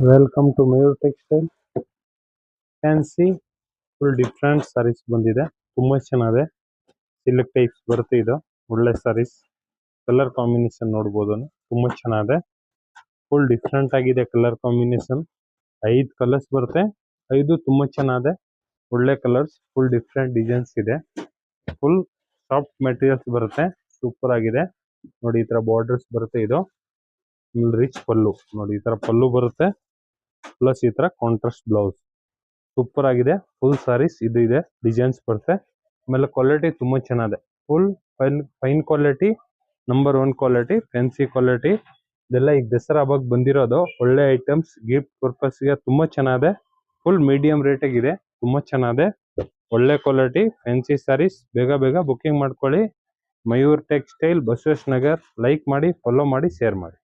Welcome to Mayur textile. Fancy full different sarees ಬಂದಿದೆ. ತುಂಬಾ ಚೆನ್ನಾಗಿದೆ. ಸಿಲ್ಕ್ ಟೈಪ್ಸ್ ಬರುತ್ತೆ. ಇದು ಒಳ್ಳೆ ಸಾರೀಸ್. ಕಲರ್ ಕಾಂಬಿನೇಷನ್ ನೋಡ್ಬೋದು. ತುಂಬಾ ಚೆನ್ನಾಗಿದೆ. ಫುಲ್ ಡಿಫ್ರೆಂಟ್ ಆಗಿದೆ ಕಲರ್ ಕಾಂಬಿನೇಷನ್. 5 ಕಲರ್ಸ್ ಬರುತ್ತೆ. 5 ತುಂಬಾ ಚೆನ್ನಾಗಿದೆ. ಒಳ್ಳೆ ಕಲರ್ಸ್. ಫುಲ್ ಡಿಫ್ರೆಂಟ್ ಡಿಸೈನ್ಸ್ ಇದೆ. ಫುಲ್ ಸಾಫ್ಟ್ ಮೆಟೀರಿಯಲ್ಸ್ ಬರುತ್ತೆ. ಸೂಪರ್ ಆಗಿದೆ. ನೋಡಿ ಈ ತರ ಬಾರ್ಡರ್ಸ್ ಬರುತ್ತೆ. ಇದು ರಿಚ್ ಪಲ್ಲು. ನೋಡಿ ಈ ತರ ಪಲ್ಲು ಬರುತ್ತೆ. ಪ್ಲಸ್ ಈ ತರ ಕಾಂಟ್ರಾಸ್ಟ್ ಬ್ಲೌಸ್. ಸೂಪರ್ ಆಗಿದೆ. ಫುಲ್ ಸಾರೀಸ್ ಇದು ಇದೆ. ಡಿಸೈನ್ಸ್ ಬರುತ್ತೆ. ಆಮೇಲೆ ಕ್ವಾಲಿಟಿ ತುಂಬಾ ಚೆನ್ನಾಗಿದೆ. Full fine quality, number 1 quality, fancy quality. ಇದೆಲ್ಲ ಈಗ ದಸರಾ ಹಬ್ಬಕ್ಕೆ ಬಂದಿರೋದು. ಒಳ್ಳೆ ಐಟಮ್ಸ್ ಗಿಫ್ಟ್ ಪರ್ಪಸ್ಗೆ ತುಂಬಾ ಚೆನ್ನಾಗಿದೆ. ಫುಲ್ ಮೀಡಿಯಂ ರೇಟಿಗಿದೆ. ತುಂಬಾ ಚೆನ್ನಾಗಿದೆ. ಒಳ್ಳೆ ಕ್ವಾಲಿಟಿ ಫ್ಯಾನ್ಸಿ ಸಾರೀಸ್. ಬೇಗ ಬೇಗ ಬುಕಿಂಗ್ ಮಾಡ್ಕೊಳ್ಳಿ. ಮಯೂರ್ ಟೆಕ್ಸ್ಟೈಲ್, ಬಸವೇಶ್ ನಗರ್. ಲೈಕ್ ಮಾಡಿ, ಫಾಲೋ ಮಾಡಿ, ಶೇರ್ ಮಾಡಿ.